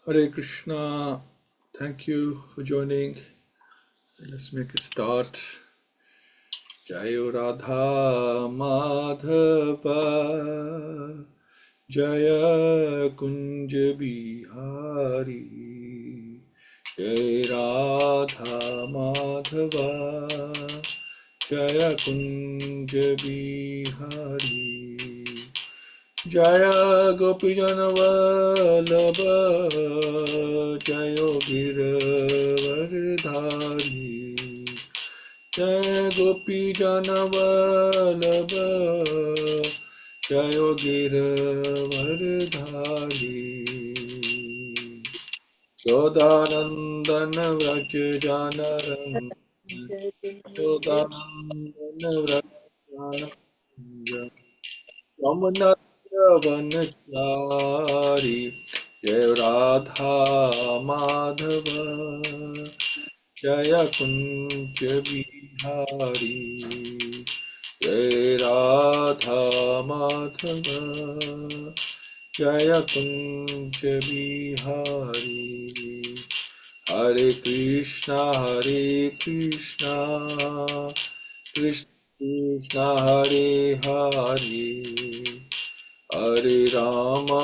Hare Krishna. Thank you for joining. Let's make a start. Jayo Radha Madhava Jaya Kunj Bihari Jai Radha Madhava Jaya Kunj Bihari Jaya Gopi Janavallabha Jayo Giravardhari Jaya Gopi Janavallabha Jayo Giravardhari Yodanandana Vraj Janaram Yodanandana Vraj Janaram Ramanatyavanachari Jai Radha Madhava Jaya Kunja Bihari Jai Radha Madhava Jaya Kunja Bihari Hare Krishna Krishna Krishna Hare Hare Hare Rama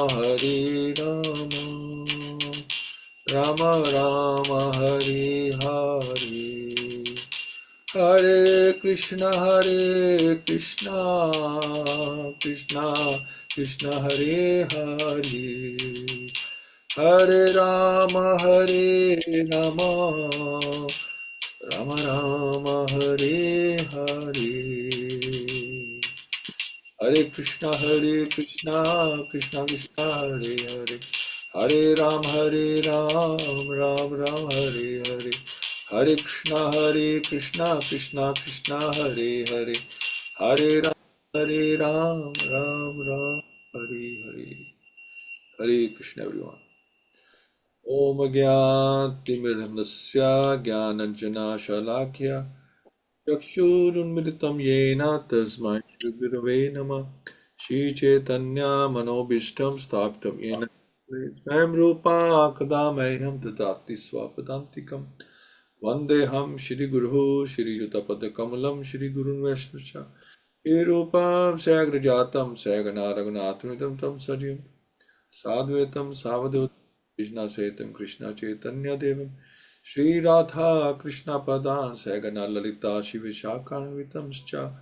Rama Rama Hare Hare Hare Krishna Krishna Krishna Hare Hare Hare Rama Rama Rama Hare Hare Hare Krishna Krishna Krishna Hare Hare Hare Ram Ram Hare Hare Hare Krishna Krishna Krishna Hare Hare Hare Ram Ram Hare Hare Hare Krishna everyone. Om Agyantimirhamnasya Gyananjana Shalakya Chakshurunmilitam Yena Tasmai Shri Gurave Namah Shri Chaitanya Manobishtam Sthapitam Yena Swayam Rupa Kadamaham Dadati Swapadantikam Vandeham Shri Guru Shri Yutapadakamalam Shri Gurun Vaishnavascha Shri Rupam Sagrajatam Sagana Raghunathamitam Tam Sajim Sadhvetam Savadot Krishna Setam Krishna Chaitanya Devam Shri Radha Krishna Padan Sagana Lalita Shivishakanavitamscha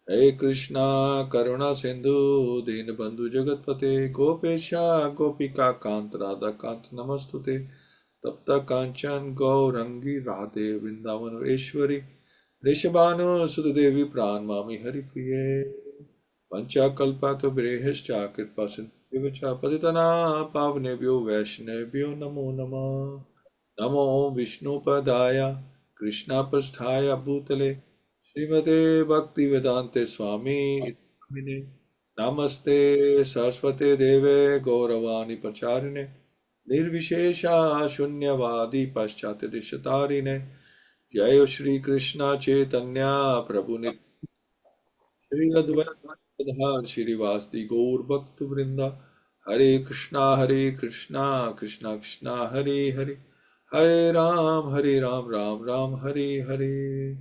Hey Krishna Karuna Sindhu Dinabandhu Jagatpate Gopesha Gopika Kant Radha Kant Namastute Tapta Kanchan Gaurangi Radhe Vrindavan Eshwari Rishabhanu Sudadevi Pranmami Hari Priye Pancha Kalpato Brehescha Kirpasin Vivacha Paditana Pavnebhyo Vaishnavyo Namo Namah Namo Vishnu Padaya Krishna Pasthaya Bhutale Śrīmate Bhaktivedanta Swami Ithamine Namaste Saraswate Deve Gauravani Pacharine Nirvishesha Shunyavadi Paschate Dishatarine Jai Shri Krishna Chaitanya Prabhu Shri Advaita Shri Vasti Gaur Bhakta Vrinda Hare Krishna Krishna Krishna Hare Hare Hare Ram Ram Hare Hare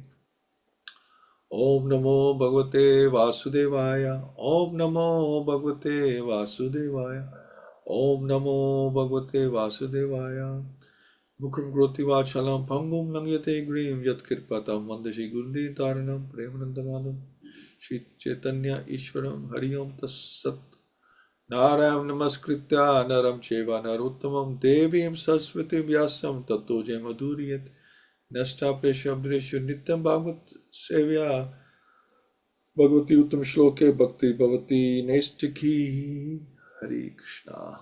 Om Namo Bhagavate Vasudevaya Om Namo Bhagavate Vasudevaya Om Namo Bhagavate Vasudevaya Mukram Groti Vachalam Pangum Langyate Grim Yat Kirpatam Mandashi Gundi Taranam Premanandamanam Shri Chaitanya Ishwaram Hariyam Tassat Narayam Namaskritya Naram Cheva Naruttamam Devim Saraswati Vyasam Tato Jayamaduriyat Nasta Preshabdreshu Nityam Bhagavat-Sevayā Bhagavati Uttam Shloke Bhakti Bhavati Nestiki Hare Krishna.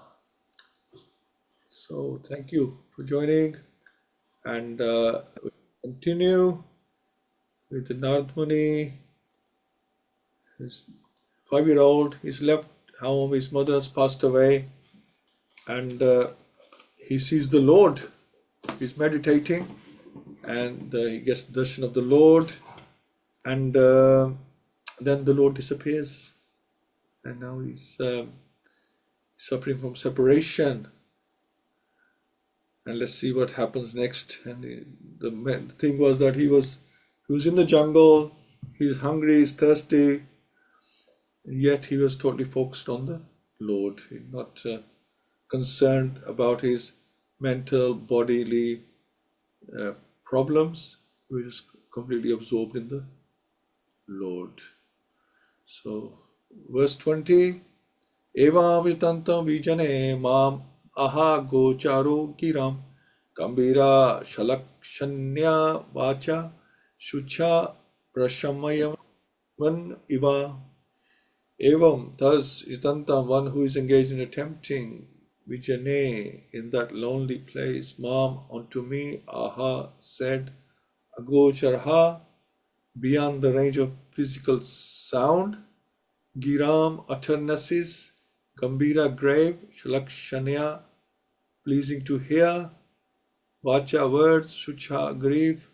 So thank you for joining and we continue with the Narad Muni. His 5-year-old, he's left home, his mother has passed away, and he sees the Lord. He's meditating, and he gets the darshan of the Lord, and then the Lord disappears, and now he's suffering from separation. and let's see what happens next. And the thing was that he was in the jungle, he's hungry, he's thirsty, and yet he was totally focused on the Lord, not concerned about his mental, bodily problems. He was completely absorbed in the Lord. So, verse 20, Eva vitantam vijane mam aha gocharo kiram Gambira shalakshanya vacha shucha prashamayavan iva. Evam, thus itantam, one who is engaged in attempting vijane in that lonely place, mam, unto me, aha, said, agocharha, beyond the range of physical sound, giram, utternesses, gambira, grave, shalakshanya, pleasing to hear, vacha, words, shucha, grief,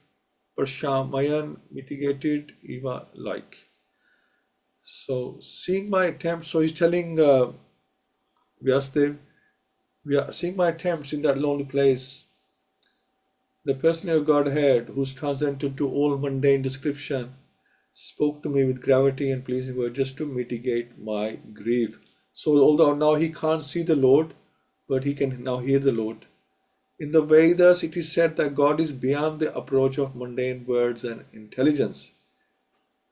prashamayan, mitigated, eva, like. So, seeing my attempts, so he's telling Vyasadev, seeing my attempts in that lonely place, the personality of Godhead, who's transcendental to all mundane description, spoke to me with gravity and pleasing words just to mitigate my grief. So, although now he can't see the Lord, but he can now hear the Lord. In the Vedas, it is said that God is beyond the approach of mundane words and intelligence.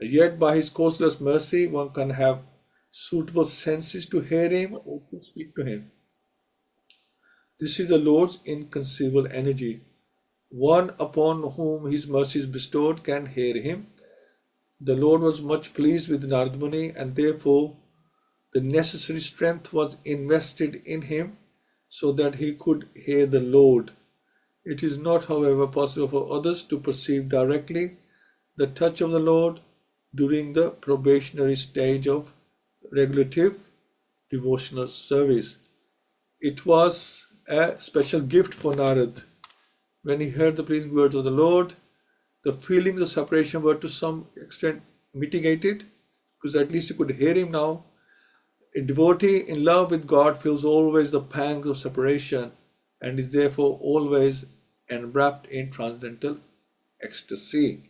Yet, by his causeless mercy, one can have suitable senses to hear him or to speak to him. This is the Lord's inconceivable energy. One upon whom his mercy is bestowed can hear him. The Lord was much pleased with Narad Muni, and therefore the necessary strength was invested in him so that he could hear the Lord. It is not, however, possible for others to perceive directly the touch of the Lord during the probationary stage of regulative devotional service. It was a special gift for Narad. When he heard the pleasing words of the Lord, the feelings of separation were to some extent mitigated, because at least he could hear him now. A devotee in love with God feels always the pangs of separation and is therefore always enwrapped in transcendental ecstasy.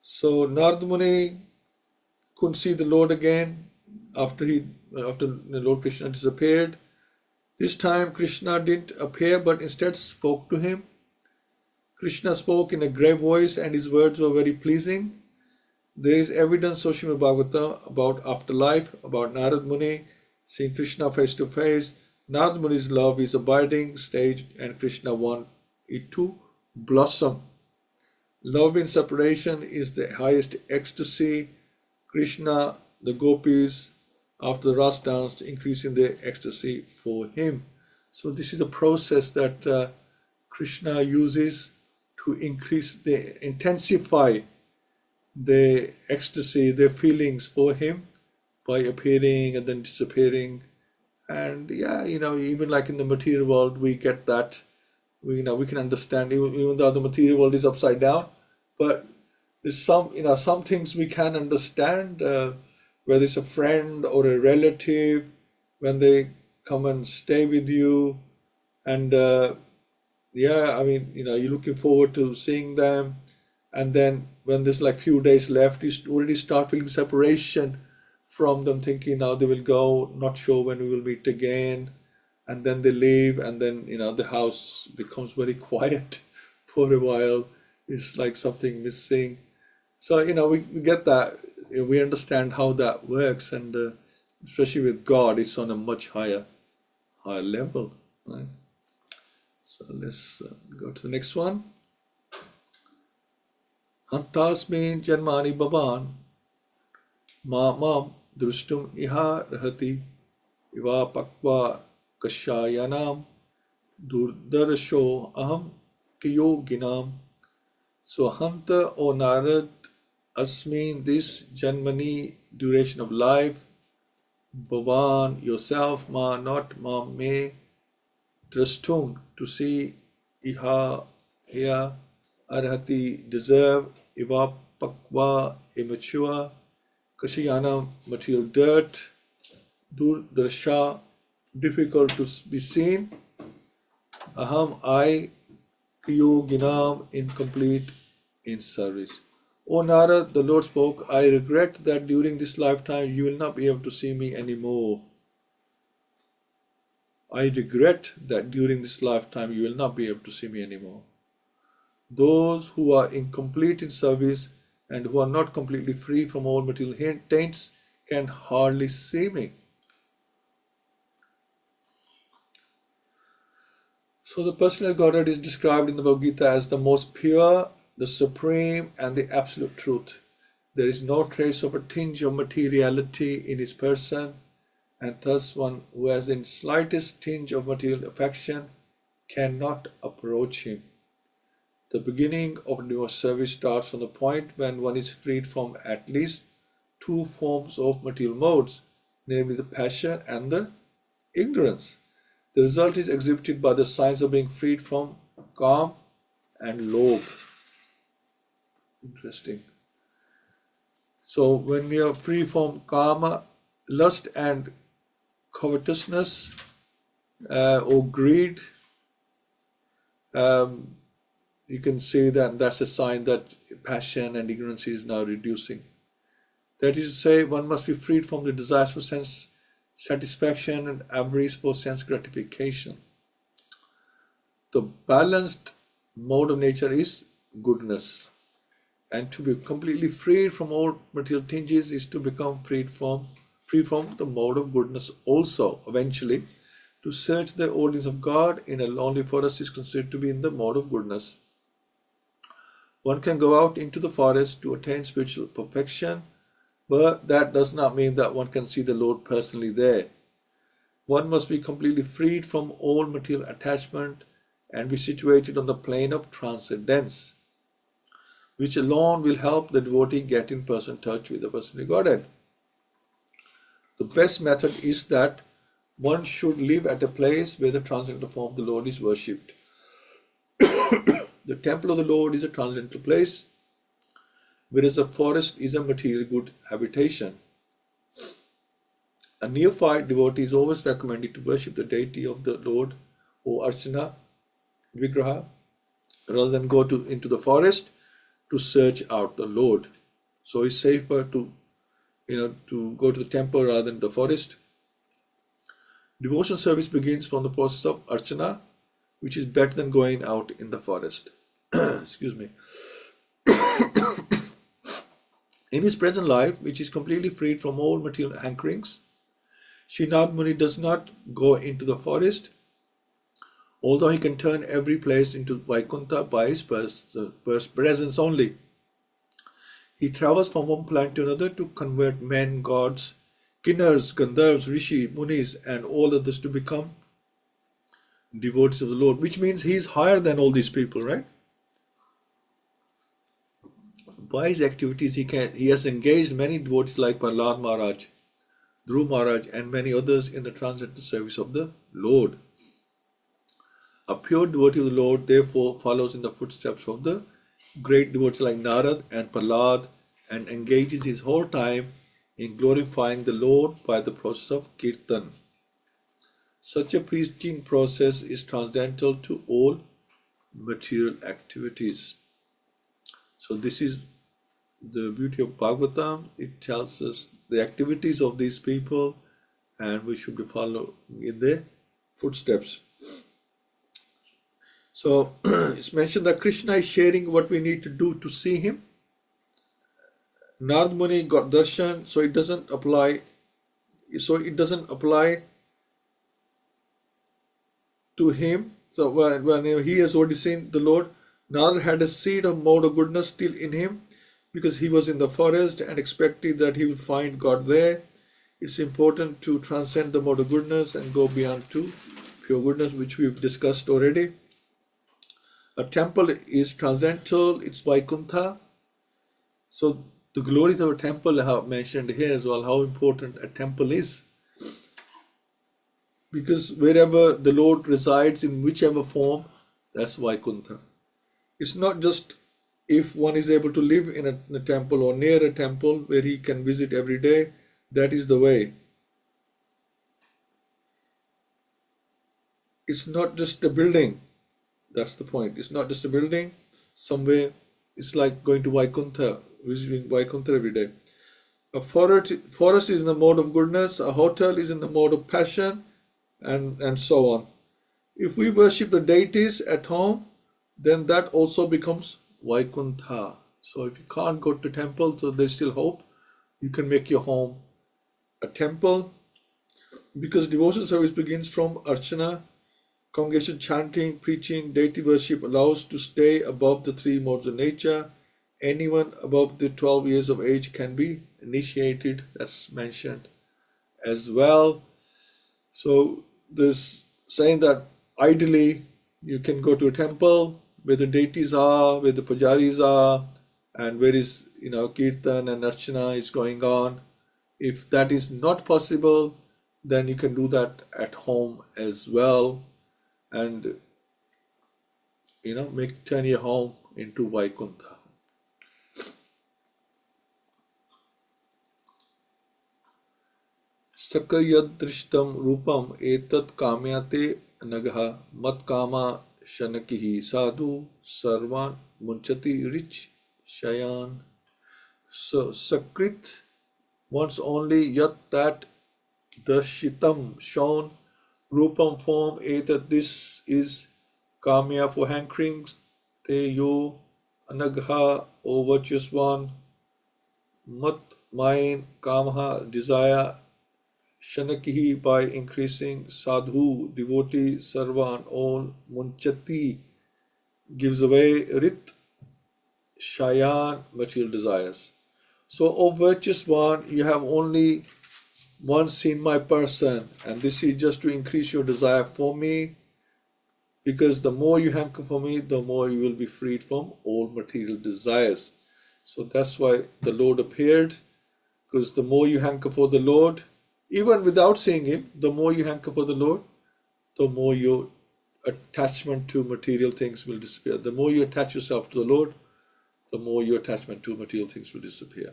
So Narad Muni couldn't see the Lord again after the Lord Krishna disappeared. This time Krishna didn't appear but instead spoke to him. Krishna spoke in a grave voice and his words were very pleasing. There is evidence of Śrīmad-Bhāgavatam about afterlife, about Narad Muni seeing Krishna face to face. Narad Muni's love is abiding stage and Krishna wants it to blossom. Love in separation is the highest ecstasy. Krishna, the gopis, after the Ras dance, increasing their ecstasy for him. So this is a process that Krishna uses to intensify the ecstasy, their feelings for him by appearing and then disappearing. And even like in the material world, we get that. We can understand, even though the material world is upside down, but there's some things we can understand, whether it's a friend or a relative, when they come and stay with you, and you're looking forward to seeing them, and then when there's like few days left, you already start feeling separation from them, thinking now they will go, not sure when we will meet again. And then they leave, and then the house becomes very quiet for a while. It's like something missing. So we get that. We understand how that works, and especially with God, it's on a much higher level. Right? So let's go to the next one. Hantasmin janmani bhavan mam drustum iha rahati iva pakva kashayanam durdarsho aham kiyoginam. So Hanta, O Narad, asmin, this janmani, duration of life, bhavan, yourself, ma, not ma, me, drastum, to see, iha, here, arhati, deserve, iva pakva, immature, kashayanam, material dirt, durdarsha, difficult to be seen. Aham, I, yoginam, incomplete in service. O Narad, the Lord spoke, I regret that during this lifetime you will not be able to see me anymore. I regret that during this lifetime you will not be able to see me anymore. Those who are incomplete in service and who are not completely free from all material taints can hardly see me. So the personal Godhead is described in the Bhagavad-Gita as the most pure, the supreme, and the absolute truth. There is no trace of a tinge of materiality in his person, and thus one who has the slightest tinge of material affection cannot approach him. The beginning of devotional service starts from the point when one is freed from at least two forms of material modes, namely the passion and the ignorance. The result is exhibited by the signs of being freed from calm and lobh. Interesting. So when we are free from kama, lust and covetousness or greed, you can say that that's a sign that passion and ignorance is now reducing. That is to say, one must be freed from the desires for sense satisfaction and avarice for sense gratification. The balanced mode of nature is goodness, and to be completely freed from all material tinges is to become free from the mode of goodness also. Eventually, to search the audience of God in a lonely forest is considered to be in the mode of goodness. One can go out into the forest to attain spiritual perfection, but that does not mean that one can see the Lord personally there. One must be completely freed from all material attachment and be situated on the plane of transcendence, which alone will help the devotee get in person touch with the personal Godhead. The best method is that one should live at a place where the transcendental form of the Lord is worshipped. The temple of the Lord is a transcendental place, whereas a forest is a material good habitation. A neophyte devotee is always recommended to worship the deity of the Lord or Archana Vigraha rather than go into the forest to search out the Lord. So it's safer to go to the temple rather than the forest. Devotional service begins from the process of Archana, which is better than going out in the forest. Excuse me. In his present life, which is completely freed from all material hankerings, Śrīmad Muni does not go into the forest, although he can turn every place into Vaikuntha by his presence only. He travels from one planet to another to convert men, gods, kinnars, gandharvas, rishi, munis, and all others to become devotees of the Lord, which means he is higher than all these people, right? By his activities, he has engaged many devotees like Prahlad Maharaj, Dhruv Maharaj, and many others in the transcendental service of the Lord. A pure devotee of the Lord, therefore, follows in the footsteps of the great devotees like Narad and Prahlad and engages his whole time in glorifying the Lord by the process of Kirtan. Such a preaching process is transcendental to all material activities. So this is the beauty of Bhagavatam. It tells us the activities of these people and we should be following in their footsteps. So it's mentioned that Krishna is sharing what we need to do to see him. Narad Muni got darshan, so it doesn't apply to him. So when he has already seen the Lord, Narad had a seed of mode of goodness still in him because he was in the forest and expected that he would find God there. It's important to transcend the mode of goodness and go beyond to pure goodness, which we've discussed already. A temple is transcendental, it's Vaikuntha. So the glories of a temple are mentioned here as well, how important a temple is. Because wherever the Lord resides in whichever form, that's Vaikuntha. It's not just if one is able to live in a temple or near a temple where he can visit every day, that is the way. it's not just a building. That's the point. It's not just a building. Somewhere, it's like going to Vaikuntha, visiting Vaikuntha every day. A forest is in the mode of goodness, a hotel is in the mode of passion, and so on. If we worship the deities at home, then that also becomes Vaikuntha. So if you can't go to temple, so there's still hope. You can make your home a temple, because devotional service begins from Archana, congregation chanting, preaching, deity worship allows to stay above the three modes of nature. Anyone above the 12 years of age can be initiated, that's mentioned as well. So this saying that ideally you can go to a temple where the deities are, where the pujaris are, and where is kirtan and archana is going on. If that is not possible, then you can do that at home as well, and turn your home into Vaikuntha. Sakayadrishtam rupam etat kamyate nagha mat kama shanakihi sadhu sarvan munchati rich shayan. So sakrit wants only yat, that, darshitam shown, rupam form, etat this is, kamya for hankerings, te yo, anagha O virtuous one, mat mind, kamaha desire, shanakihi by increasing, sadhu devotee, sarvan all, munchati gives away, rit shayan material desires. So, O virtuous one, you have only once seen my person, and this is just to increase your desire for me, because the more you hanker for me, the more you will be freed from all material desires. So that's why the Lord appeared, because the more you hanker for the Lord, even without seeing Him, the more you hanker for the Lord, the more your attachment to material things will disappear. The more you attach yourself to the Lord, the more your attachment to material things will disappear.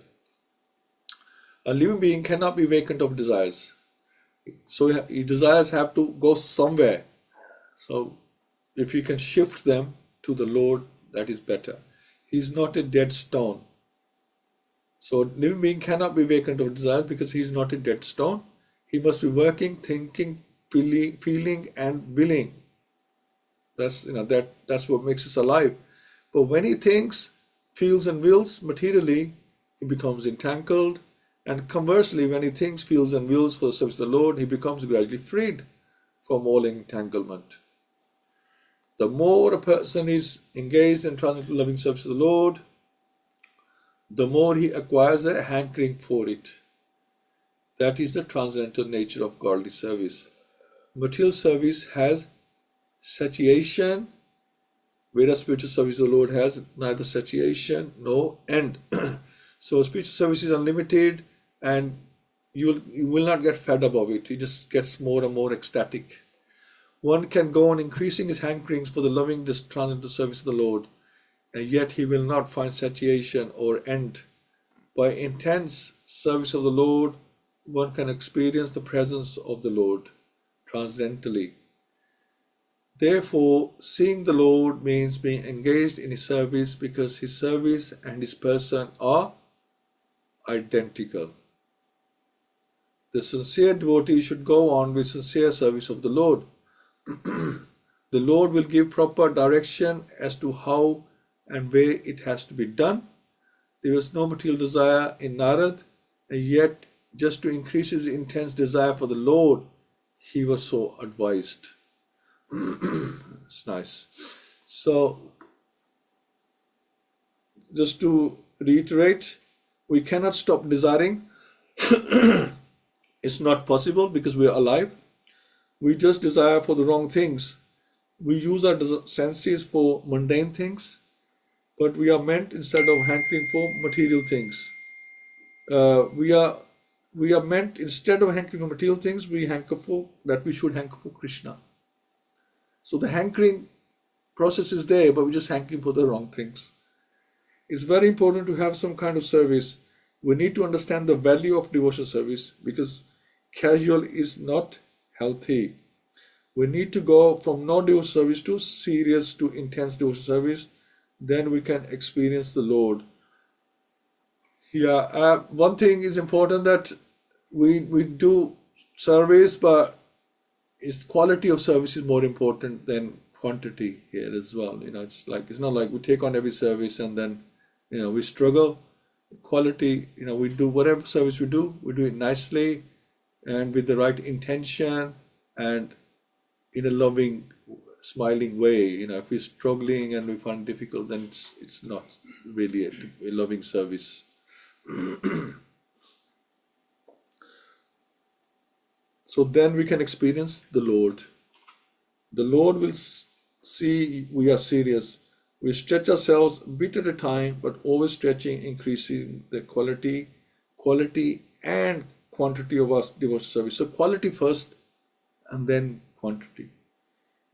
A living being cannot be vacant of desires. So your desires have to go somewhere. So if you can shift them to the Lord, that is better. He is not a dead stone. So a living being cannot be vacant of desires because he is not a dead stone. He must be working, thinking, feeling and willing. That's what makes us alive. But when he thinks, feels and wills materially, he becomes entangled. And conversely, when he thinks, feels and wills for the service of the Lord, he becomes gradually freed from all entanglement. The more a person is engaged in transcendental loving service of the Lord, the more he acquires a hankering for it. That is the transcendental nature of godly service. Material service has satiation, whereas spiritual service of the Lord has neither satiation nor end. So spiritual service is unlimited, and you will not get fed up of it. It just gets more and more ecstatic. One can go on increasing his hankerings for the loving transcendental service of the Lord, and yet he will not find satiation or end. By intense service of the Lord, one can experience the presence of the Lord transcendentally. Therefore, seeing the Lord means being engaged in His service, because His service and His person are identical. The sincere devotee should go on with sincere service of the Lord. The Lord will give proper direction as to how and where it has to be done. There was no material desire in Narad, and yet just to increase his intense desire for the Lord, he was so advised. It's nice. So, just to reiterate, we cannot stop desiring. It's not possible because we are alive. We just desire for the wrong things. We use our senses for mundane things, but we are meant, instead of hankering for material things, we are meant, instead of hankering for material things, we should hanker for Krishna. So the hankering process is there, but we're just hankering for the wrong things. It's very important to have some kind of service. We need to understand the value of devotional service, because casual is not healthy. We need to go from non-devotional service to serious to intense devotional service. Then we can experience the Lord. Yeah, one thing is important that we do service, but its quality of service is more important than quantity here as well. It's not like we take on every service and then we struggle. Quality, we do whatever service we do it nicely and with the right intention and in a loving, smiling way. If we're struggling and we find it difficult, then it's not really a loving service. So then we can experience the Lord. The Lord will see we are serious. We stretch ourselves a bit at a time, but always stretching, increasing the quality and quantity of our devotional service. So quality first and then quantity.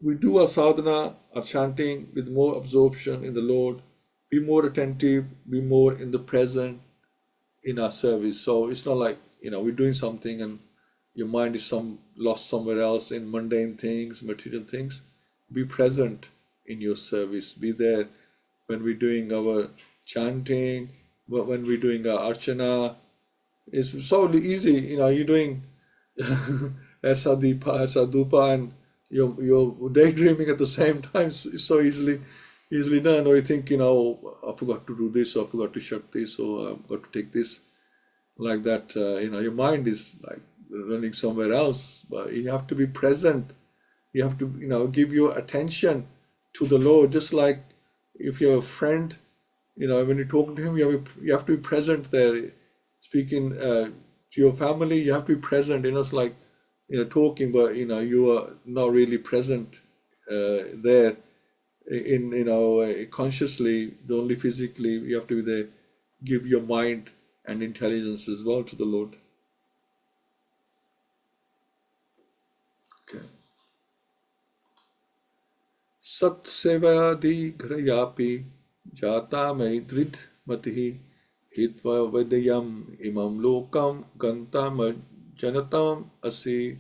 We do our sadhana, our chanting with more absorption in the Lord, be more attentive, be more in the present in our service. So it's not like, we're doing something and your mind is lost somewhere else in mundane things, material things. Be present in your service. Be there when we're doing our chanting, when we're doing our archana. It's so easy, you're doing Asadupa and you're daydreaming at the same time. It's so easily done. Or you think, I forgot to do this, or I forgot to shut this, or I've got to take this. Like that, your mind is like running somewhere else, but you have to be present. You have to, give your attention to the Lord. Just like if you're a friend, when you're talking to him, you have to be present there. Speaking to your family, you have to be present. It's like, talking, but you are not really present there in consciously, only physically. You have to be there. Give your mind and intelligence as well to the Lord. Okay. Sat Sevaya di Grayapi Jata Mai Drid Matihi Hitva Vedayam Imam Lokam Gantam Janatam Asi.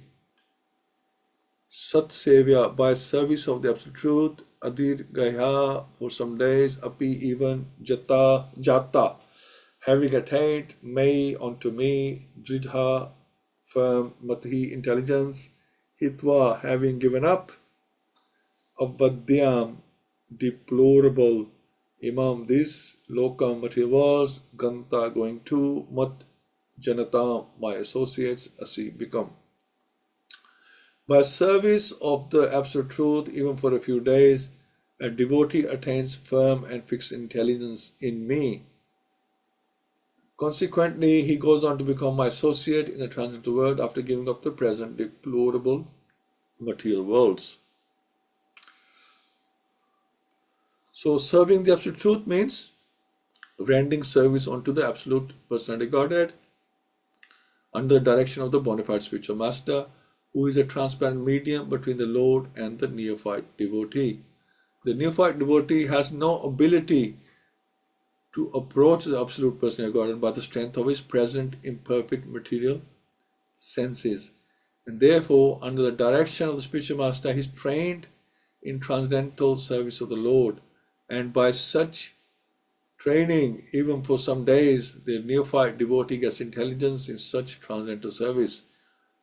Sat Sevya, by service of the Absolute Truth, Adir Gaya, for some days, Api even Jata, having attained, may unto me, Dridha, firm, Mati, intelligence, Hitva, having given up, Avadyam, deplorable, Imam, this, Lokam, material worlds, Ganta, going to, Mat, Janata, my associates, Asi, become. By service of the Absolute Truth, even for a few days, a devotee attains firm and fixed intelligence in me. Consequently, he goes on to become my associate in the transcendental world after giving up the present deplorable material worlds. So, serving the Absolute Truth means rendering service unto the Absolute Personality Godhead under the direction of the bona fide spiritual master, who is a transparent medium between the Lord and the neophyte devotee. The neophyte devotee has no ability to approach the Absolute Personality of Godhead by the strength of his present imperfect material senses. And therefore, under the direction of the spiritual master, he is trained in transcendental service of the Lord. And by such training, even for some days, the neophyte devotee gets intelligence in such transcendental service,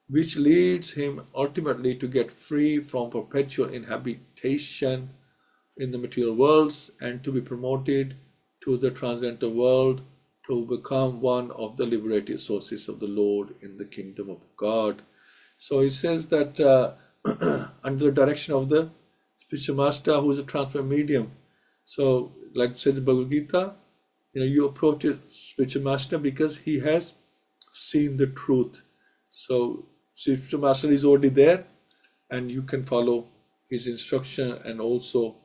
which leads him ultimately to get free from perpetual inhabitation in the material worlds and to be promoted to the transcendental world, to become one of the liberated associates of the Lord in the kingdom of God. So he says that under the direction of the spiritual master, who is a transparent medium. So, like said the Bhagavad-Gita, you approach a spiritual master because he has seen the truth. So, spiritual master is already there, and you can follow his instruction and also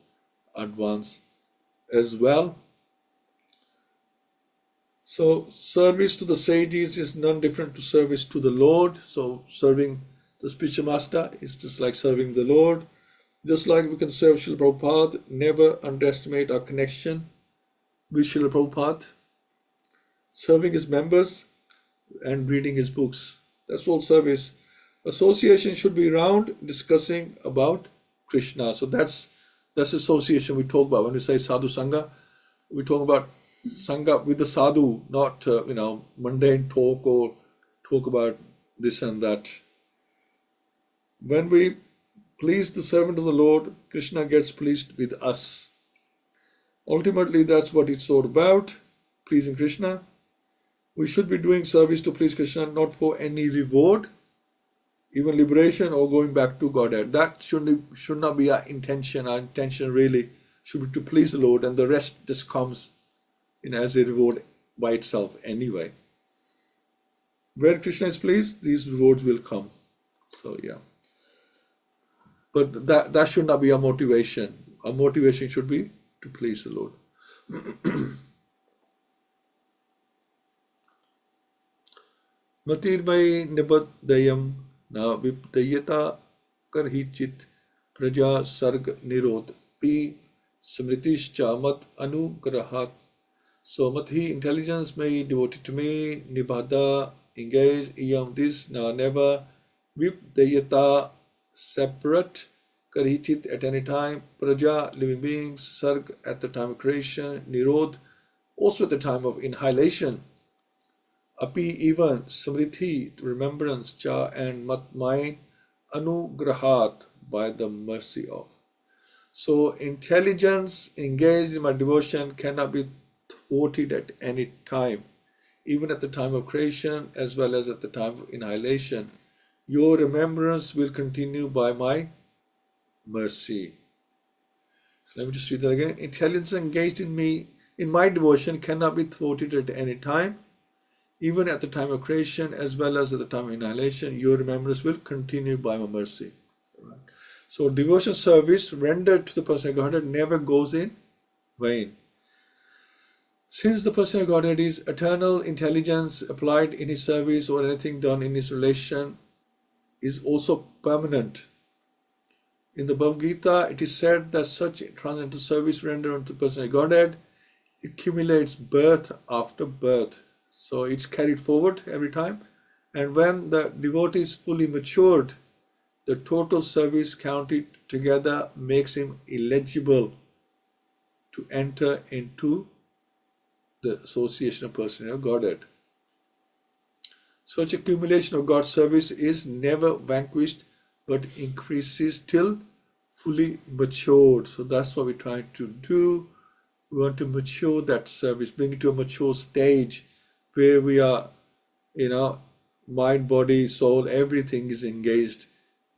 advance as well. So service to the sages is none different to service to the Lord. So serving the spiritual master is just like serving the Lord. Just like we can serve Srila Prabhupada, never underestimate our connection with Srila Prabhupada. Serving his members and reading his books. That's all service. Association should be round, discussing about Krishna. So that's association we talk about when we say sadhu sangha. We talk about sangha with the sadhu, not mundane talk or talk about this and that. When we please the servant of the Lord, Krishna gets pleased with us. Ultimately, that's what it's all about, pleasing Krishna. We should be doing service to please Krishna, not for any reward, even liberation or going back to Godhead. That should not be our intention. Our intention really should be to please the Lord, and the rest just comes as a reward by itself anyway. Where Krishna is pleased, these rewards will come. So yeah. But that should not be our motivation. Our motivation should be to please the Lord. Matirmai nibadayam na vipdayata karhichit praja sarg nirod pi smritischa mat anugrahat. So mathi, intelligence may devoted to me, nibada, engage, iyam, this, na, never, vipdayata, separate, karhichit, at any time, praja, living beings, sarg, at the time of creation, nirod, also at the time of inhalation, api, even, smriti, remembrance, cha, and mat, my, anugrahat, by the mercy of. So intelligence engaged in my devotion cannot be thwarted at any time, even at the time of creation as well as at the time of inhalation. Your remembrance will continue by my mercy. Let me just read that again. Intelligence engaged in me, in my devotion, cannot be thwarted at any time, even at the time of creation as well as at the time of inhalation. Your remembrance will continue by my mercy. So devotion service rendered to the person of Godhead never goes in vain. Since the person of Godhead is eternal, intelligence applied in his service or anything done in his relation is also permanent. In the Bhagavad-Gita, it is said that such transcendental service rendered unto the person of Godhead accumulates birth after birth. So it's carried forward every time. And when the devotee is fully matured, the total service counted together makes him eligible to enter into the association of person of Godhead. Such accumulation of God's service is never vanquished but increases till fully matured. So that's what we're trying to do. We want to mature that service, bring it to a mature stage where we are, mind, body, soul, everything is engaged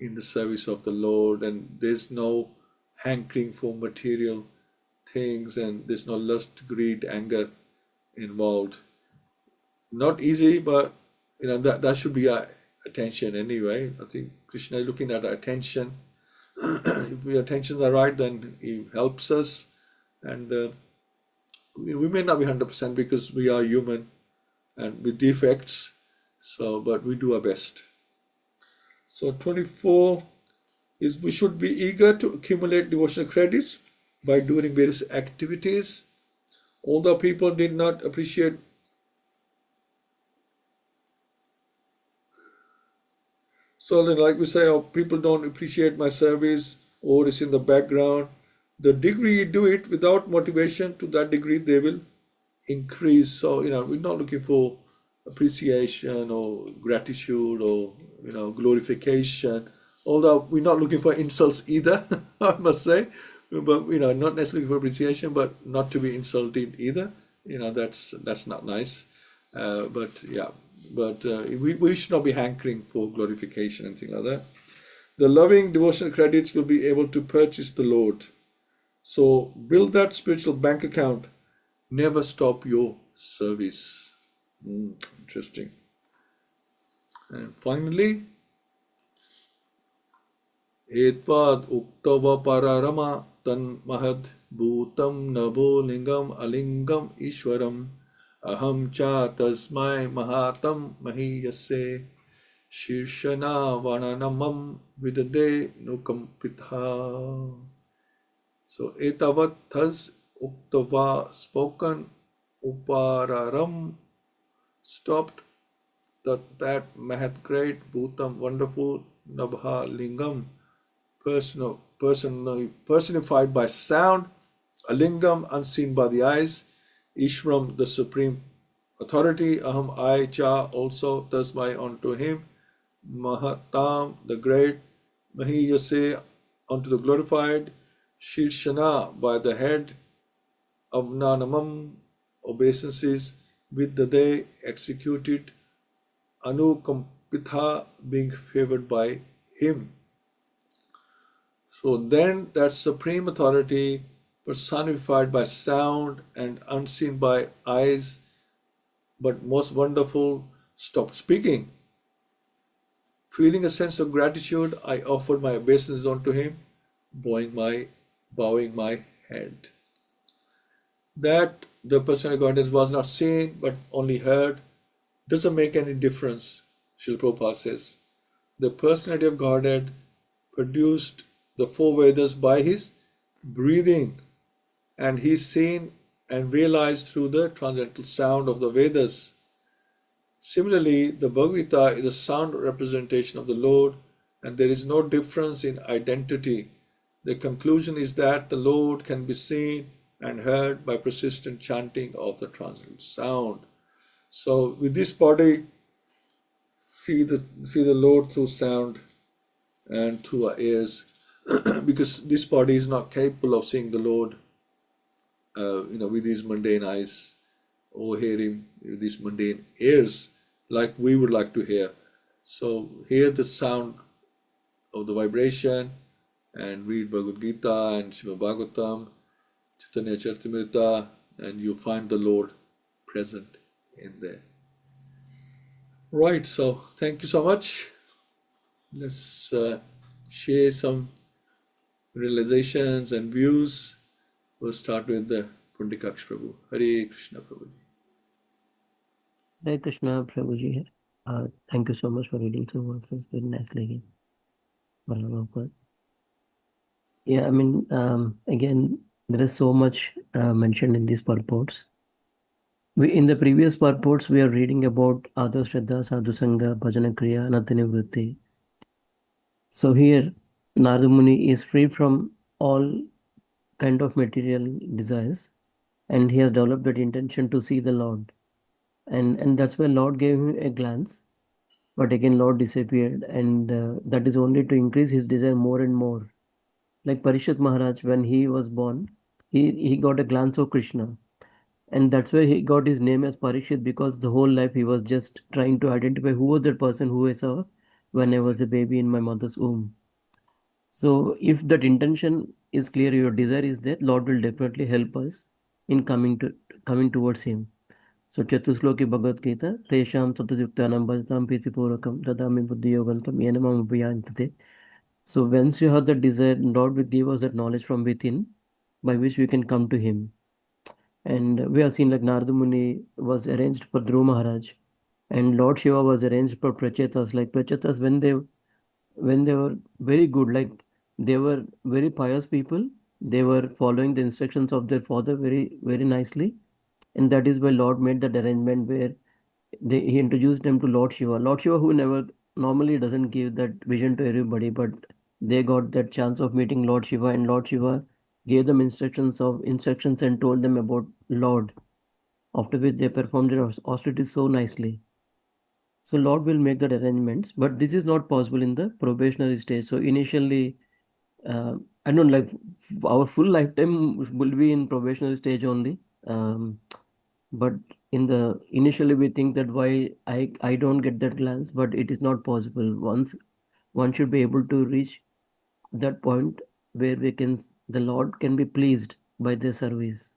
in the service of the Lord, and there's no hankering for material things, and there's no lust, greed, anger involved. Not easy, but that should be our attention anyway. I think Krishna is looking at our attention. If our attentions are right, then he helps us, and we may not be 100% because we are human and with defects. So, but we do our best. So 24 is we should be eager to accumulate devotional credits by doing various activities. Although people did not appreciate so then, like we say, oh, people don't appreciate my service or it's in the background. The degree you do it without motivation, to that degree they will increase. So, we're not looking for appreciation or gratitude or, glorification. Although we're not looking for insults either, I must say. But, not necessarily for appreciation, but not to be insulted either. That's not nice. But we should not be hankering for glorification and things like that. The loving devotional credits will be able to purchase the Lord. So build that spiritual bank account. Never stop your service. Interesting. And finally, Etvad uktava pararama tan mahad bhutam navo lingam alingam ishwaram aham cha tasmai mahatam mahiyase shirshana vananamam vidade nukampitha. So etavat has uktava, spoken, upararam, stopped, that Mahat great, Bhutam wonderful, Nabha Lingam personified by sound, a lingam unseen by the eyes, Ishvaram the supreme authority, Aham I Cha also, Tasmai unto him, Mahatam the great, Mahiyase unto the glorified, Shirshana by the head, Avnanamam obeisances, with the day executed, Anukampitha being favored by him. So then that supreme authority personified by sound and unseen by eyes, but most wonderful, stopped speaking. Feeling a sense of gratitude, I offered my obeisance unto him, bowing my head. That the person of Godhead was not seen but only heard doesn't make any difference, Srila Prabhupada says. The personality of Godhead produced the four Vedas by his breathing, and he is seen and realized through the transcendental sound of the Vedas. Similarly, the Bhagavad-Gita is a sound representation of the Lord, and there is no difference in identity. The conclusion is that the Lord can be seen and heard by persistent chanting of the transcendental sound. So, with this body, see the Lord through sound and through our ears, because this body is not capable of seeing the Lord, with these mundane eyes, or hear him with these mundane ears, like we would like to hear. So hear the sound of the vibration and read Bhagavad-Gita and Śrīmad-Bhāgavatam, Chaitanya Charitamrita, and you find the Lord present in there. Right, so thank you so much. Let's share some realizations and views. We'll start with the Pundikaksh Prabhu. Hare Krishna Prabhu. Hare Krishna Prabhuji. Thank you so much for reading through verses very nicely again. Prabhupada. Yeah, I mean, again, there is so much mentioned in these purports. In the previous purports, we are reading about Adho Shraddha, Sadhu Sangha, Bhajana Kriya, Anatani Vritti. So here, Narada Muni is free from all kind of material desires, and he has developed that intention to see the Lord. And that's why Lord gave him a glance. But again, Lord disappeared, and that is only to increase his desire more and more. Like Parishit Maharaj, when he was born, he got a glance of Krishna. And that's why he got his name as Parishit, because the whole life he was just trying to identify who was that person who I saw when I was a baby in my mother's womb. So if that intention is clear, your desire is there, Lord will definitely help us in coming towards him. So Chatusloki Bhagavad Gita, Tesham Sataduktanam Bhajatam Pritipurvakam Dadami Buddhiyogantam Yenamam Abhiyantate. So once you have the desire, Lord will give us that knowledge from within by which we can come to him. And we have seen like Narada Muni was arranged for Dhruva Maharaj, and Lord Shiva was arranged for Prachetas. Like Prachetas, when they were very good, like they were very pious people, they were following the instructions of their father very, very nicely. And that is why Lord made that arrangement where he introduced them to Lord Shiva. Lord Shiva, who never normally doesn't give that vision to everybody, but they got that chance of meeting Lord Shiva, and Lord Shiva gave them instructions and told them about Lord. After which they performed their austerities so nicely. So Lord will make that arrangements, but this is not possible in the probationary stage. So initially, I don't like our full lifetime will be in probationary stage only. But in the initially we think that why I don't get that glance, but it is not possible. Once one should be able to reach that point where the Lord can be pleased by their service,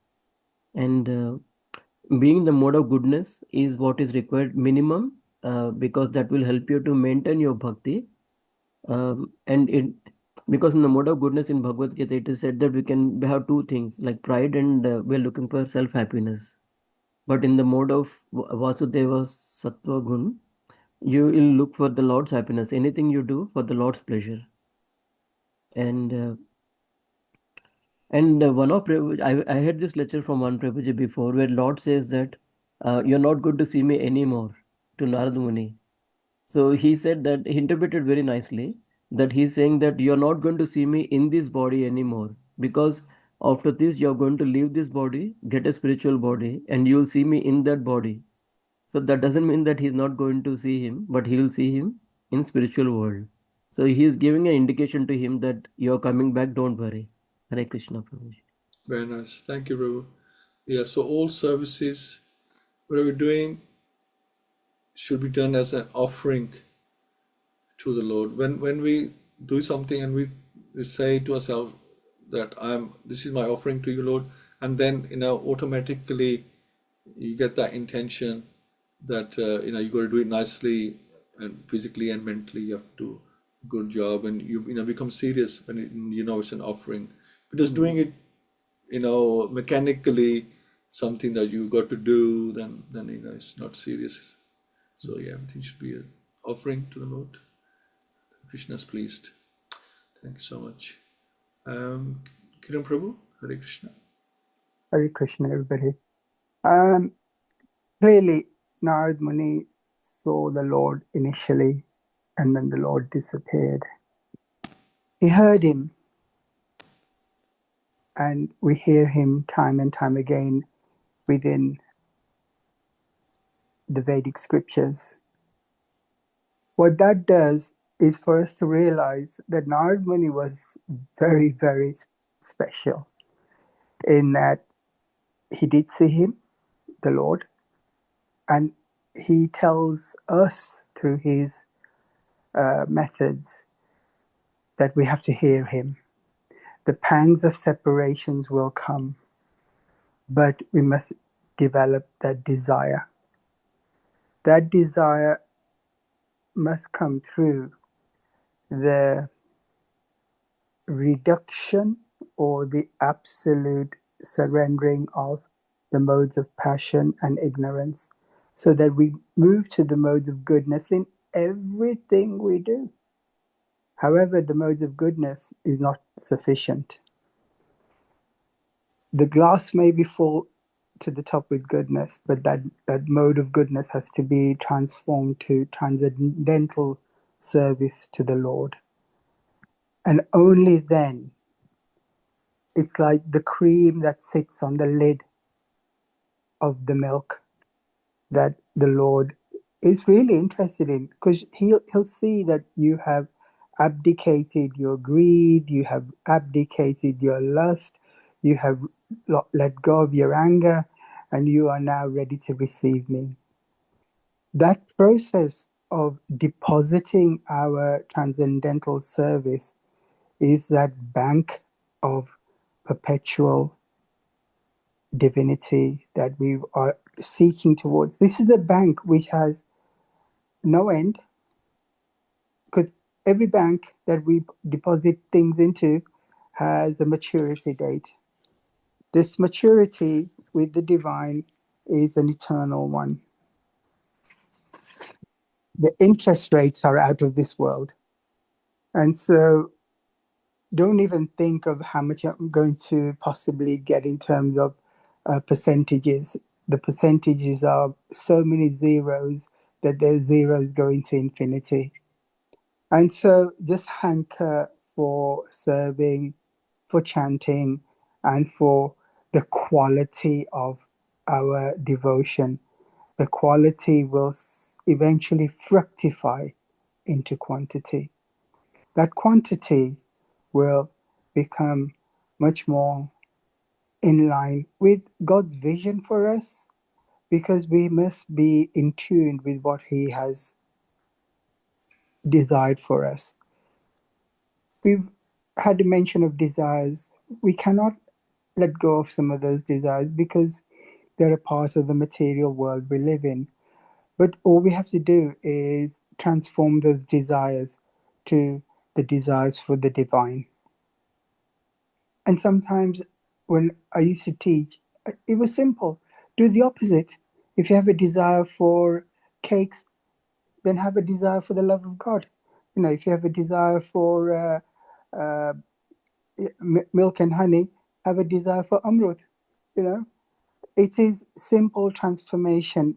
and being the mode of goodness is what is required minimum, because that will help you to maintain your bhakti, and it because in the mode of goodness in Bhagavad Gita it is said that we have two things like pride, and we are looking for self happiness. But in the mode of Vasudeva Sattva Gun, you will look for the Lord's happiness. Anything you do for the Lord's pleasure. And one of I had this lecture from one Prabhuji before where Lord says that you're not going to see me anymore to Narad Muni. So he said that he interpreted very nicely that he's saying that you're not going to see me in this body anymore, because after this you're going to leave this body, get a spiritual body, and you'll see me in that body. So that doesn't mean that he's not going to see him, but he will see him in spiritual world. So he is giving an indication to him that you're coming back, don't worry. Hare Krishna, Prabhuji. Very nice. Thank you, Prabhu. Yeah, so all services, whatever we're doing, should be done as an offering to the Lord. When we do something and we say to ourselves that this is my offering to you, Lord, and then automatically you get that intention that you got to do it nicely and physically and mentally. You have to do a good job, and you become serious when it's an offering. But just doing it mechanically, something that you got to do, then it's not serious. So yeah, everything should be an offering to the Lord. Krishna is pleased. Thank you so much. Kiran Prabhu, Hare Krishna. Hare Krishna, everybody. Clearly, Narad Muni saw the Lord initially, and then the Lord disappeared. He heard him, and we hear him time and time again within the Vedic scriptures. What that does is for us to realize that Narad Muni was very, very special in that he did see him, the Lord, and he tells us through his methods that we have to hear him. The pangs of separations will come, but we must develop that desire. That desire must come through the reduction or the absolute surrendering of the modes of passion and ignorance, so that we move to the modes of goodness in everything we do. However, the modes of goodness is not sufficient. The glass may be full to the top with goodness, but that mode of goodness has to be transformed to transcendental service to the Lord. And only then, it's like the cream that sits on the lid of the milk that the Lord is really interested in, because he'll see that you have abdicated your greed, you have abdicated your lust, you have let go of your anger, and you are now ready to receive me. That process of depositing our transcendental service is that bank of perpetual divinity that we are seeking towards. This is the bank which has no end, because every bank that we deposit things into has a maturity date. This maturity with the divine is an eternal one. The interest rates are out of this world. And so don't even think of how much I'm going to possibly get in terms of percentages. The percentages are so many zeros that those zeros go into infinity. And so just hanker for serving, for chanting, and for the quality of our devotion. The quality will eventually fructify into quantity. That quantity will become much more in line with God's vision for us, because we must be in tune with what He has desired for us. We've had a mention of desires. We cannot let go of some of those desires because they're a part of the material world we live in. But all we have to do is transform those desires to the desires for the divine. And sometimes when I used to teach, it was simple. Do the opposite. If you have a desire for cakes, then have a desire for the love of God. If you have a desire for milk and honey, have a desire for amrut. It is simple transformation.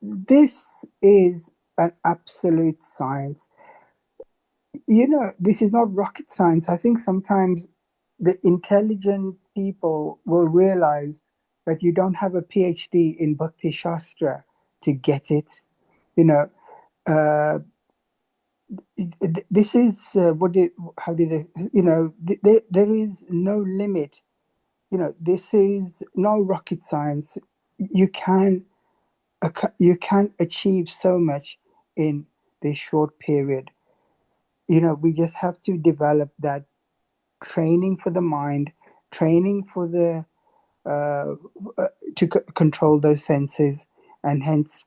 this is an absolute science. This is not rocket science. I think sometimes the intelligent people will realize that you don't have a PhD in Bhakti Shastra to get it. This is there is no limit. This is no rocket science. You can achieve so much in this short period. We just have to develop that training for the mind, training for the to control those senses, and hence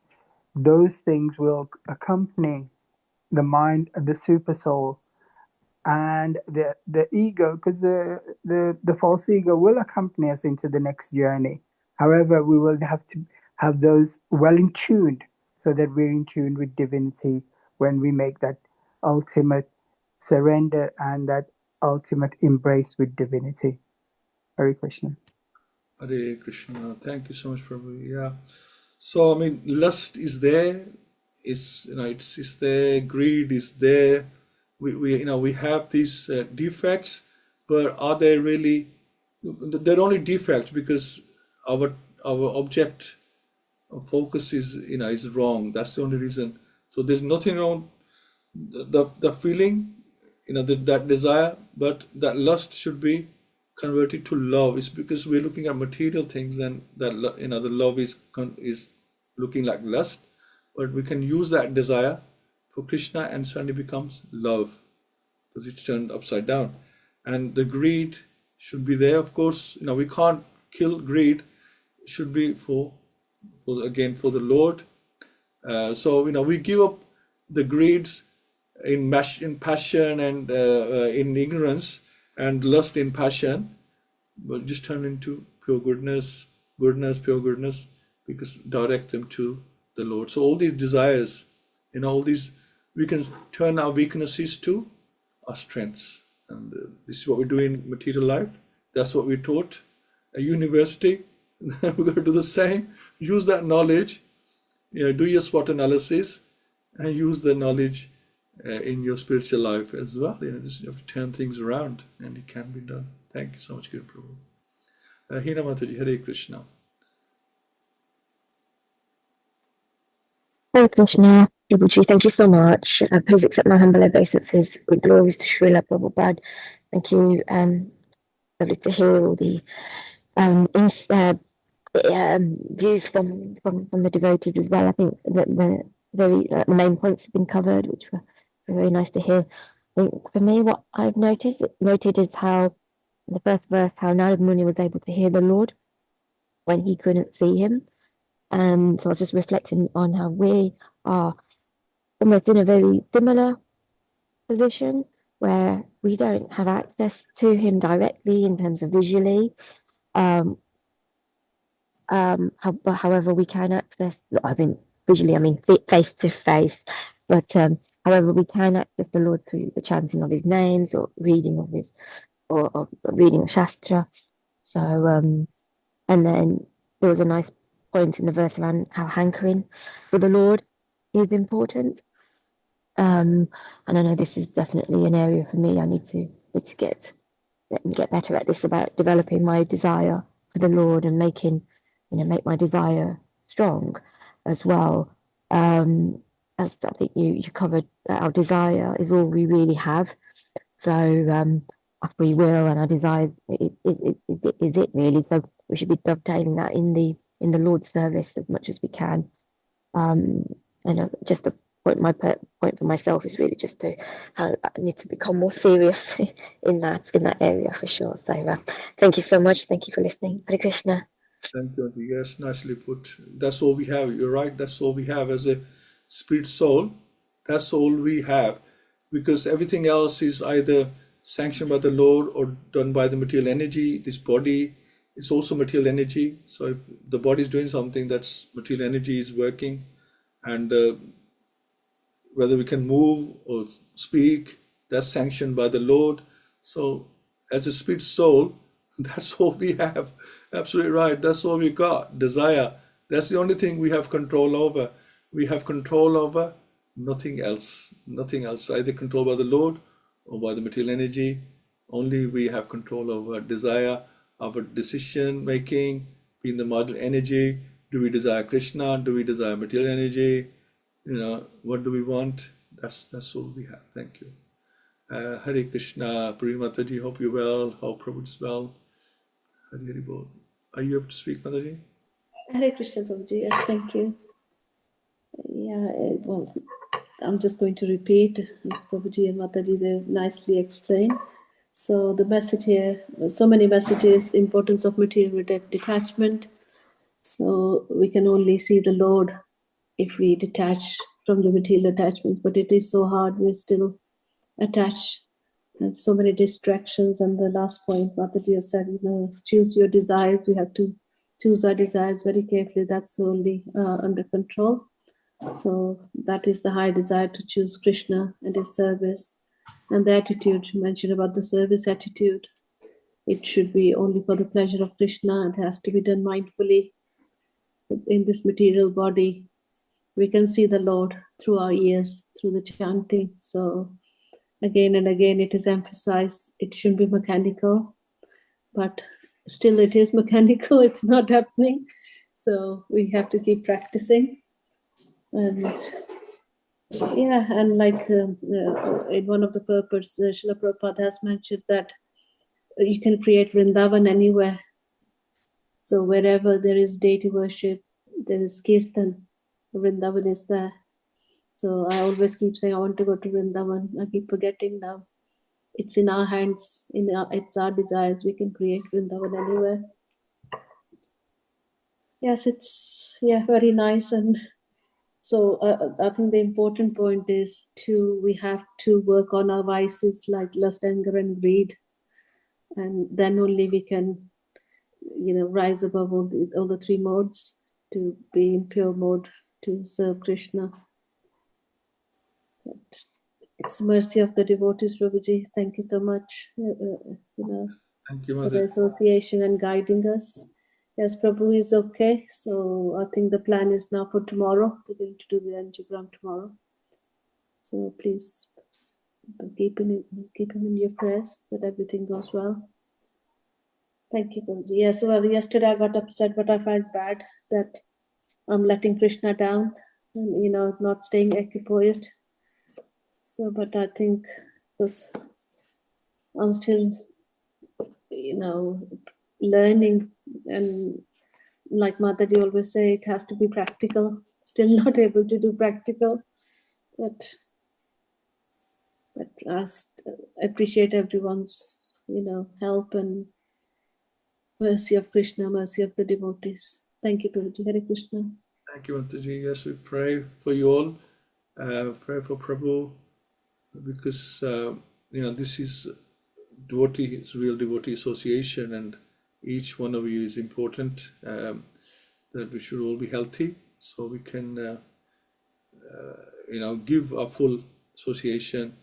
those things will accompany the mind, the super soul, and the ego, because the false ego will accompany us into the next journey. However, we will have to have those well in tuned, so that we're in tune with divinity when we make that ultimate surrender and that ultimate embrace with divinity. Hare Krishna. Hare Krishna. Thank you so much, Prabhu. Yeah. So lust is there. It's there. Greed is there. We have these defects, but are they really? They're only defects because our object of focus is wrong. That's the only reason. So there's nothing wrong. The feeling, that desire, but that lust should be converted to love. It's because we're looking at material things, then that the love is looking like lust, but we can use that desire for Krishna and suddenly becomes love, because it's turned upside down. And the greed should be there, of course. We can't kill greed. It should be for the Lord. So we give up the greeds in passion and in ignorance, and lust in passion, but just turn into pure goodness, pure goodness, because direct them to the Lord. So all these desires, all these, we can turn our weaknesses to our strengths. And this is what we do in material life. That's what we taught at university. We're going to do the same. Use that knowledge, do your SWOT analysis, and use the knowledge in your spiritual life as well. Just you have to turn things around, and it can be done. Thank you so much, Guru Prabhu. Hina Mataji, Hare Krishna. Hare Krishna, Prabhuji, thank you so much. Please accept my humble obeisances with glories to Srila Prabhupada. Thank you. Lovely to hear all the views from the devotees as well. I think that the main points have been covered, which were very nice to hear. I think for me, what I've noted is how in the first verse, how Narad Muni was able to hear the Lord when he couldn't see him. And so I was just reflecting on how we are almost in a very similar position, where we don't have access to him directly in terms of visually. However, we can access, visually, face to face, but however, we can access the Lord through the chanting of his names or reading of his, or reading of Shastra. So, and then there was a nice point in the verse around how hankering for the Lord is important. And I know this is definitely an area for me. I need to get better at this, about developing my desire for the Lord and make my desire strong as well. As I think you covered, that our desire is all we really have. So our free will and our desire is it really. So we should be dovetailing that in the Lord's service as much as we can. Just the point for myself is really just to I need to become more serious in that area for sure. So thank you so much. Thank you for listening. Hare Krishna. Thank you. Yes, nicely put. That's all we have. You're right. That's all we have as a spirit soul. That's all we have, because everything else is either sanctioned by the Lord or done by the material energy. This body is also material energy. So if the body is doing something, that's material energy is working, and whether we can move or speak, that's sanctioned by the Lord. So as a spirit soul, that's all we have. Absolutely right. That's all we got. Desire. That's the only thing we have control over. We have control over nothing else. Nothing else. Either controlled by the Lord or by the material energy. Only we have control over desire, our decision making, being the model energy. Do we desire Krishna? Do we desire material energy? What do we want? That's all we have. Thank you. Hare Krishna. Puri Mataji, hope you're well. Hope Prabhu's well. Hare Hare Bol. Are you able to speak, Mataji? Hare Krishna, Prabhuji. Yes, thank you. Yeah, well, I'm just going to repeat. Prabhuji and Mataji, they've nicely explained. So the message here, so many messages, importance of material detachment. So we can only see the Lord if we detach from the material attachment, but it is so hard, we're still attached, and so many distractions. And the last point, Mataji has said, choose your desires. We have to choose our desires very carefully. That's only under control. So that is the high desire to choose Krishna and his service. And the attitude, you mentioned about the service attitude. It should be only for the pleasure of Krishna. It has to be done mindfully. In this material body, we can see the Lord through our ears, through the chanting. So again and again it is emphasized, it shouldn't be mechanical, but still it is mechanical. It's not happening. So we have to keep practicing. And yeah, and like in one of the purposes, Srila Prabhupada has mentioned that you can create Vrindavan anywhere. So wherever there is deity worship, there is kirtan, Vrindavan is there. So I always keep saying, I want to go to Vrindavan. I keep forgetting now. It's in our hands, it's our desires. We can create Vrindavan anywhere. Yes, it's very nice. And so I think the important point is we have to work on our vices like lust, anger, and greed, and then only we can, rise above all the three modes to be in pure mode to serve Krishna. But it's the mercy of the devotees, Prabhuji. Thank you so much, Thank you, for the Mataji. association and guiding us. Yes, Prabhu is okay. So I think the plan is now for tomorrow. We're going to do the angiogram tomorrow. So please keep him in your prayers that everything goes well. Thank you, Prabhuji. Yes, well, yesterday I got upset, but I felt bad that I'm letting Krishna down and, not staying equipoised. So, but I think because I'm still, learning, and like Mataji always say, it has to be practical. Still not able to do practical, but I appreciate everyone's, help and mercy of Krishna, mercy of the devotees. Thank you, Prabhuji. Hare Krishna. Thank you, Mataji. Yes, we pray for you all. Pray for Prabhu, because this is devotee, it's real devotee association, and each one of you is important. That we should all be healthy, so we can give our full association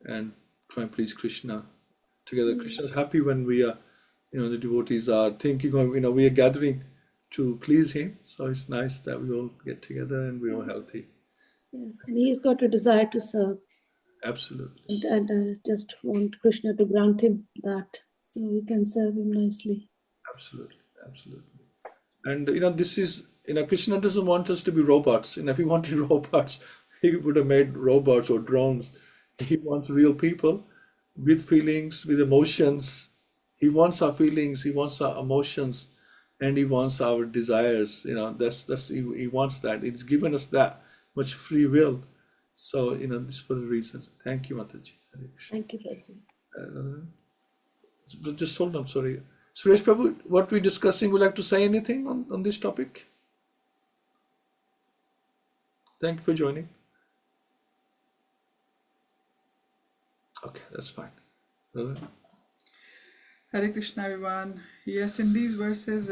and try and please Krishna together. Krishna is happy when we are, the devotees are thinking of, we are gathering to please him. So it's nice that we all get together and we're all healthy. Yeah. And he's got a desire to serve. Absolutely. And just want Krishna to grant him that, so we can serve him nicely. Absolutely. And this is, Krishna doesn't want us to be robots. If he wanted robots, he would have made robots or drones. He wants real people with feelings, with emotions. He wants our feelings, he wants our emotions, and he wants our desires. He wants that. It's given us that much free will. So, this for the reasons. Thank you, Mataji. Thank you, Prabhu. Just hold on, sorry. Suresh Prabhu, what we're discussing, would you like to say anything on this topic? Thank you for joining. Okay, that's fine. Hare Krishna, everyone. Yes, in these verses,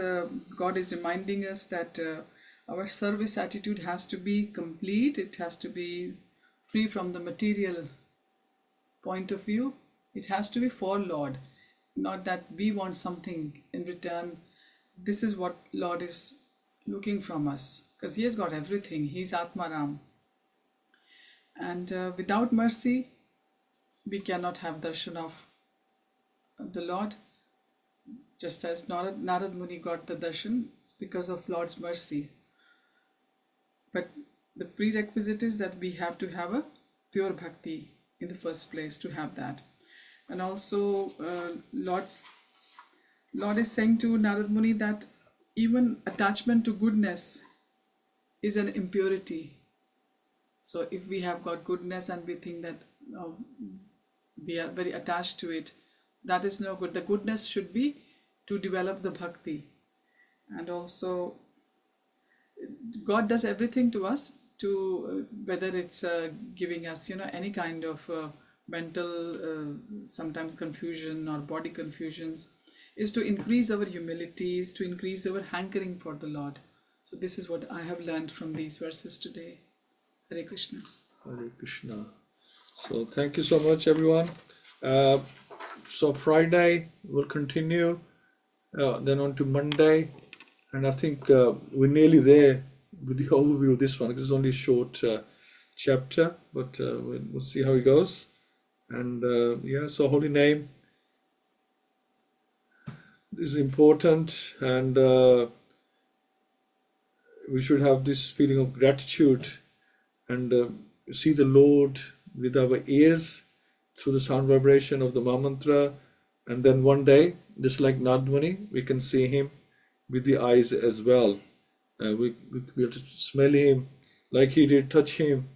God is reminding us that our service attitude has to be complete. It has to be free from the material point of view. It has to be for Lord, not that we want something in return. This is what Lord is looking from us, because he has got everything. He's Atmaram. And without mercy, we cannot have darshan of the Lord. Just as Narad Muni got the darshan because of Lord's mercy. But the prerequisite is that we have to have a pure bhakti in the first place to have that. And also Lord is saying to Narad Muni that even attachment to goodness is an impurity. So if we have got goodness and we think that we are very attached to it, that is no good. The goodness should be to develop the bhakti. And also God does everything to us, to whether it's giving us any kind of mental sometimes confusion or body confusions, is to increase our humility, is to increase our hankering for the Lord. So this is what I have learned from these verses today. Hare Krishna. Hare Krishna. So thank you so much, everyone. So Friday we'll continue, then on to Monday, and I think we're nearly there with the overview of this one. This is only a short chapter, but we'll see how it goes. And so holy name is important, and we should have this feeling of gratitude and see the Lord with our ears through the sound vibration of the Mahamantra, and then one day, just like Narad Muni, we can see him with the eyes as well. We have to smell him like he did, touch him.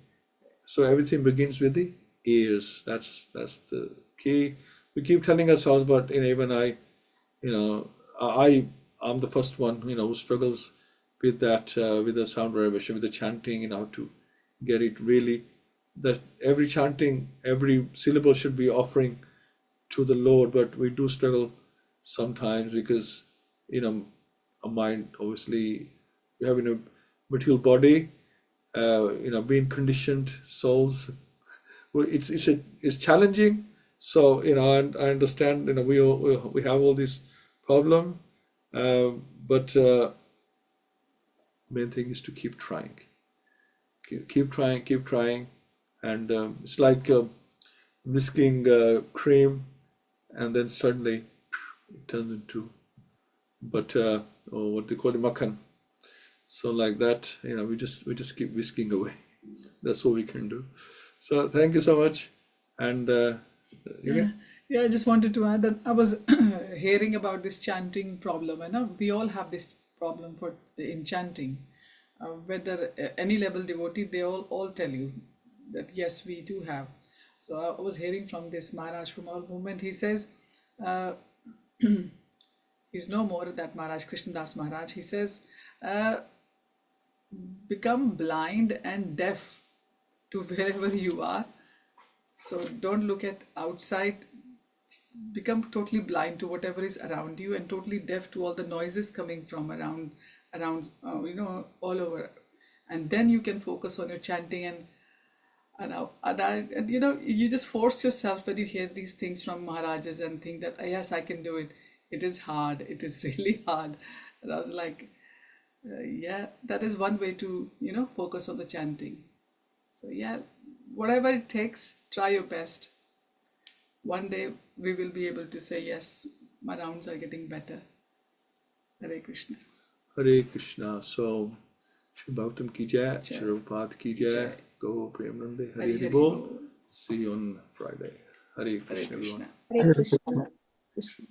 So everything begins with the ears. That's the key. We keep telling ourselves, but even I'm the first one who struggles with that, with the sound vibration, with the chanting, to get it really, that every chanting, every syllable should be offering to the Lord. But we do struggle sometimes because our mind, obviously, we have a material body, being conditioned souls. Well, it's challenging. So I understand. We have all this problem, but main thing is to keep trying. Keep trying, and it's like whisking cream, and then suddenly it turns into butter, or what they call it, makhan. So like that, we just keep whisking away. That's all we can do. So thank you so much, and I just wanted to add that I was hearing about this chanting problem, and we all have this problem in chanting. Whether any level devotee, they all tell you that yes, we do have. So I was hearing from this Maharaj from our movement. He says he's no more, that Maharaj Krishnadas Maharaj. He says become blind and deaf to wherever you are. So don't look at outside. Become totally blind to whatever is around you, and totally deaf to all the noises coming from around all over, and then you can focus on your chanting. And you just force yourself when you hear these things from Maharajas and think that yes, I can do it. It is hard. It is really hard. And I was like, that is one way to focus on the chanting. So whatever it takes, try your best. One day we will be able to say, yes, my rounds are getting better. Hare Krishna. Hare Krishna. So, Bhagavatam ki jai, Srila Prabhupada ki jai, Go Premanande, Hare Bol. See you on Friday. Hare Krishna, everyone. Hare Krishna.